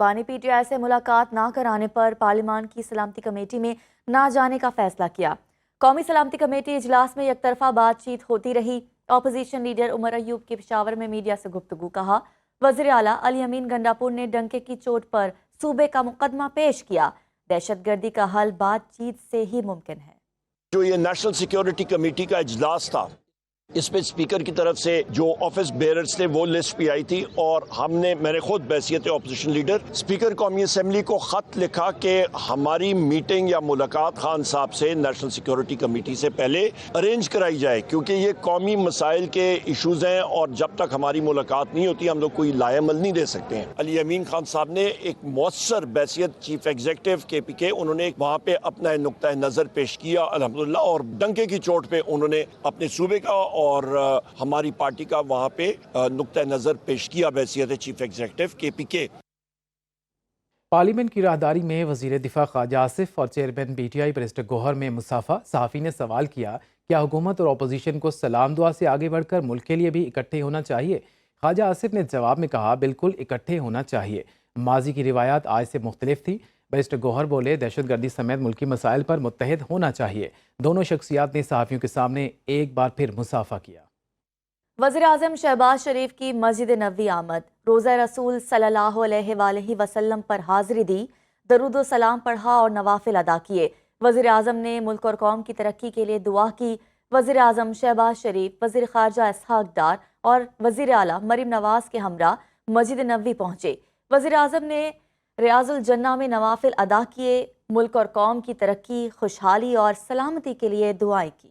بانی P T I سے ملاقات نہ کرانے پر پارلیمان کی سلامتی کمیٹی میں نہ جانے کا فیصلہ کیا۔ قومی سلامتی کمیٹی اجلاس میں یک طرفہ بات چیت ہوتی رہی۔ اپوزیشن لیڈر عمر ایوب کی پشاور میں میڈیا سے گفتگو۔ کہا وزیر اعلیٰ علی امین گنڈاپور نے ڈنکے کی چوٹ پر صوبے کا مقدمہ پیش کیا۔ دہشت گردی کا حل بات چیت سے ہی ممکن ہے۔ جو یہ نیشنل سیکیورٹی کمیٹی کا اجلاس تھا، اس پہ اسپیکر کی طرف سے جو آفس بیئررز تھے وہ لسٹ بھی آئی تھی، اور میں نے خود بحیثیت اپوزیشن لیڈر اسپیکر قومی اسمبلی کو خط لکھا کہ ہماری میٹنگ یا ملاقات خان صاحب سے نیشنل سیکیورٹی کمیٹی سے پہلے ارینج کرائی جائے، کیونکہ یہ قومی مسائل کے ایشوز ہیں، اور جب تک ہماری ملاقات نہیں ہوتی ہم لوگ کوئی لائے عمل نہیں دے سکتے ہیں۔ علی امین خان صاحب نے ایک مؤثر بحیثیت چیف ایگزیکٹو کے پی کے، انہوں نے وہاں پہ اپنا نقطہ نظر پیش کیا الحمدللہ، اور ڈنکے کی چوٹ پہ انہوں نے اپنے صوبے کا اور ہماری پارٹی کا وہاں پہ نقطہ نظر پیش کیا بحیثیت چیف ایگزیکٹو کے پی کے۔ پارلیمنٹ کی راہداری میں وزیر دفاع خواجہ آصف اور چیئرمین پی ٹی آئی برسٹر گوہر میں مصافحہ۔ صحافی نے سوال کیا کیا حکومت اور اپوزیشن کو سلام دعا سے آگے بڑھ کر ملک کے لیے بھی اکٹھے ہونا چاہیے؟ خواجہ آصف نے جواب میں کہا بالکل اکٹھے ہونا چاہیے، ماضی کی روایات آج سے مختلف تھی۔ برسٹر گوہر بولے دہشت گردی سمیت ملکی مسائل پر متحد ہونا چاہیے۔ دونوں شخصیات نے صحافیوں کے سامنے ایک بار پھر مصافحہ کیا۔ وزیر اعظم شہباز شریف کی مسجد نبوی آمد۔ روزہ رسول صلی اللہ علیہ وآلہ وسلم پر حاضری دی، درود و سلام پڑھا اور نوافل ادا کیے۔ وزیر اعظم نے ملک اور قوم کی ترقی کے لیے دعا کی۔ وزیر اعظم شہباز شریف، وزیر خارجہ اسحاق ڈار اور وزیر اعلیٰ مریم نواز کے ہمراہ مسجد نبوی پہنچے۔ وزیر اعظم نے ریاض الجنہ میں نوافل ادا کیے، ملک اور قوم کی ترقی، خوشحالی اور سلامتی کے لیے دعائیں کی۔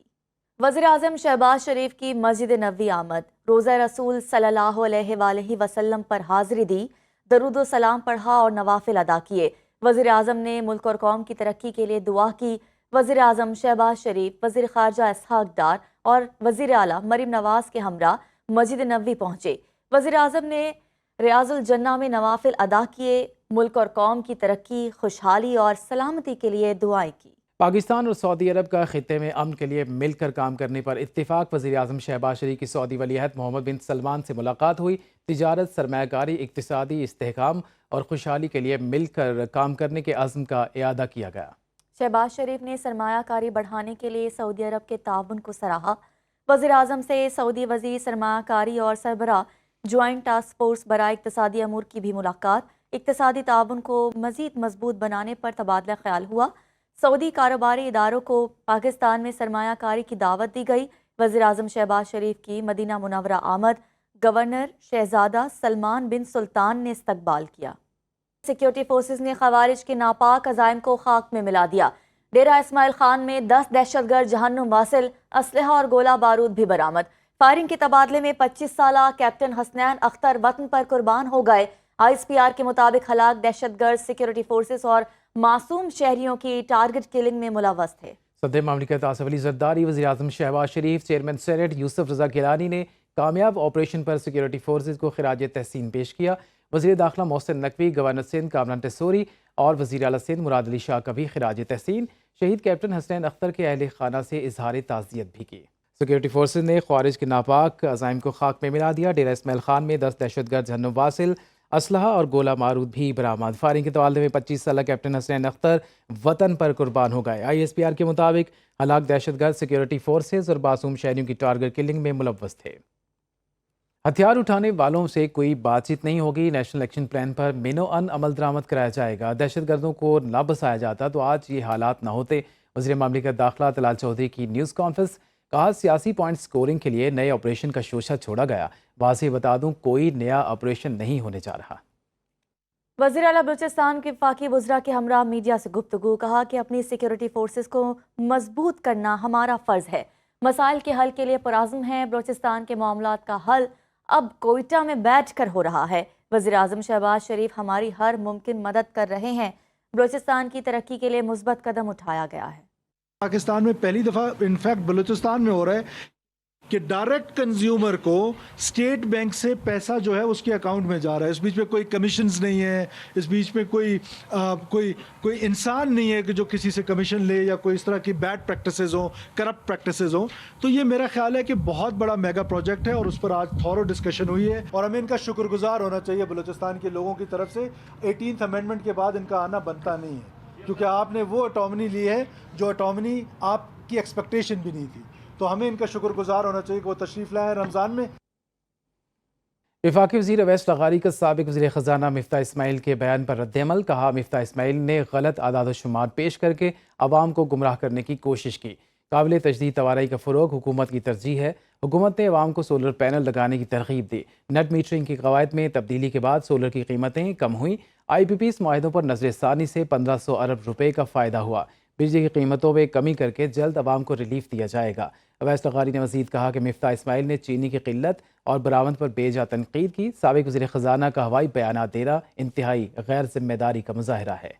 وزیر اعظم شہباز شریف کی مسجد نبوی آمد۔ روزہ رسول صلی اللہ علیہ وآلہ وسلم پر حاضری دی، درود و سلام پڑھا اور نوافل ادا کیے۔ وزیر اعظم نے ملک اور قوم کی ترقی کے لیے دعا کی۔ وزیر اعظم شہباز شریف، وزیر خارجہ اسحاق ڈار اور وزیر اعلیٰ مریم نواز کے ہمراہ مسجد نبوی پہنچے۔ وزیر اعظم نے ریاض الجنہ میں نوافل ادا کیے، ملک اور قوم کی ترقی، خوشحالی اور سلامتی کے لیے دعائیں کی۔ پاکستان اور سعودی عرب کا خطے میں امن کے لیے مل کر کام کرنے پر اتفاق۔ وزیر اعظم شہباز شریف کی سعودی ولی عہد محمد بن سلمان سے ملاقات ہوئی۔ تجارت، سرمایہ کاری، اقتصادی استحکام اور خوشحالی کے لیے مل کر کام کرنے کے عزم کا اعادہ کیا گیا۔ شہباز شریف نے سرمایہ کاری بڑھانے کے لیے سعودی عرب کے تعاون کو سراہا۔ وزیر اعظم سے سعودی وزیر سرمایہ کاری اور سربراہ جوائنٹ ٹاسک فورس برائے اقتصادی امور کی بھی ملاقات۔ اقتصادی تعاون کو مزید مضبوط بنانے پر تبادلہ خیال ہوا۔ سعودی کاروباری اداروں کو پاکستان میں سرمایہ کاری کی دعوت دی گئی۔ وزیر اعظم شہباز شریف کی مدینہ منورہ آمد گورنر شہزادہ سلمان بن سلطان نے استقبال کیا۔ سیکیورٹی فورسز نے خوارج کے ناپاک عزائم کو خاک میں ملا دیا۔ ڈیرہ اسماعیل خان میں 10 دہشت گرد جہنم واصل اسلحہ اور گولہ بارود بھی برآمد۔ فائرنگ کے تبادلے میں 25 سالہ کیپٹن حسنین اختر وطن پر قربان ہو گئے۔ آئی ایس پی آر کے مطابق ہلاک دہشت گرد سیکیورٹی فورسز اور معصوم شہریوں کی ٹارگٹ کلنگ میں ملوث تھے۔ صدر مملکت آصف علی زرداری، وزیر اعظم شہباز شریف، چیئرمین سینیٹ یوسف رضا گیلانی نے کامیاب آپریشن پر سیکیورٹی فورسز کو خراج تحسین پیش کیا۔ وزیر داخلہ محسن نقوی، گورنر سندھ کامران ٹیسوری اور وزیر اعلیٰ سندھ مراد علی شاہ کا بھی خراج تحسین شہید کیپٹن حسنین اختر کے اہل خانہ سے اظہار تعزیت بھی کی۔ سیکیورٹی فورسز نے خوارج کے ناپاک عزائم کو خاک میں ملا دیا۔ ڈیرہ اسماعیل خان میں 10 دہشت گرد جہنم واصل اسلحہ اور گولہ بارود بھی برآمد۔ فائرنگ کے تبادلے میں 25 سالہ کیپٹن حسنین اختر وطن پر قربان ہو گئے۔ آئی ایس پی آر کے مطابق ہلاک دہشت گرد سیکیورٹی فورسز اور معصوم شہریوں کی ٹارگٹ کلنگ میں ملوث تھے۔ ہتھیار اٹھانے والوں سے کوئی بات چیت نہیں ہوگی۔ نیشنل ایکشن پلان پر مینو ان عمل درآمد کرایا جائے گا۔ دہشت گردوں کو نہ بسایا جاتا تو آج یہ حالات نہ ہوتے۔ وزیر مملکت داخلہ طلال چودھری کی نیوز کانفرنس۔ کہا سیاسی پوائنٹ سکورنگ کے لیے نئے آپریشن کا شوشہ چھوڑا گیا۔ واضح بتا دوں کوئی نیا آپریشن نہیں ہونے جا رہا۔ وزیر اعلیٰ بلوچستان کے وفاقی وزراء کے ہمراہ میڈیا سے گفتگو۔ کہا کہ اپنی سیکیورٹی فورسز کو مضبوط کرنا ہمارا فرض ہے۔ مسائل کے حل کے لیے پرعزم ہیں۔ بلوچستان کے معاملات کا حل اب کوئٹہ میں بیٹھ کر ہو رہا ہے۔ وزیر اعظم شہباز شریف ہماری ہر ممکن مدد کر رہے ہیں۔ بلوچستان کی ترقی کے لیے مثبت قدم اٹھایا گیا ہے۔ پاکستان میں پہلی دفعہ انفیکٹ بلوچستان میں ہو رہا ہے کہ ڈائریکٹ کنزیومر کو اسٹیٹ بینک سے پیسہ جو ہے اس کے اکاؤنٹ میں جا رہا ہے. اس بیچ میں کوئی کمیشنز نہیں ہے, اس بیچ میں کوئی انسان نہیں ہے کہ جو کسی سے کمیشن لے یا کوئی اس طرح کی بیڈ پریکٹسز ہوں, کرپٹ پریکٹسز ہوں. تو یہ میرا خیال ہے کہ بہت بڑا میگا پروجیکٹ ہے اور اس پر آج تھورو ڈسکشن ہوئی ہے اور ہمیں ان کا شکر گزار ہونا چاہیے بلوچستان کے لوگوں کی طرف سے. 18th امینڈمنٹ کے بعد ان کا آنا بنتا نہیں ہے کیونکہ آپ نے وہ اٹامنی لی ہے جو اٹامنی آپ کی ایکسپیکٹیشن بھی نہیں تھی. تو ہمیں ان کا شکر گزار ہونا چاہیے کہ وہ تشریف لائے رمضان میں. وفاقی وزیر اویس لغاری کا سابق وزیر خزانہ مفتاح اسماعیل کے بیان پر رد عمل. کہا مفتاح اسماعیل نے غلط اعداد و شمار پیش کر کے عوام کو گمراہ کرنے کی کوشش کی. قابل تجدید توانائی کا فروغ حکومت کی ترجیح ہے. حکومت نے عوام کو سولر پینل لگانے کی ترغیب دی. نیٹ میٹرنگ کے قواعد میں تبدیلی کے بعد سولر کی قیمتیں کم ہوئیں. آئی پی پی معاہدوں پر نظر ثانی سے 1500 ارب روپے کا فائدہ ہوا. بجلی کی قیمتوں میں کمی کر کے جلد عوام کو ریلیف دیا جائے گا. اویس لغاری نے مزید کہا کہ مفتاح اسماعیل نے چینی کی قلت اور برآمد پر بے جا تنقید کی. سابق وزیر خزانہ کا ہوائی بیانات دینا انتہائی غیر ذمہ داری کا مظاہرہ ہے.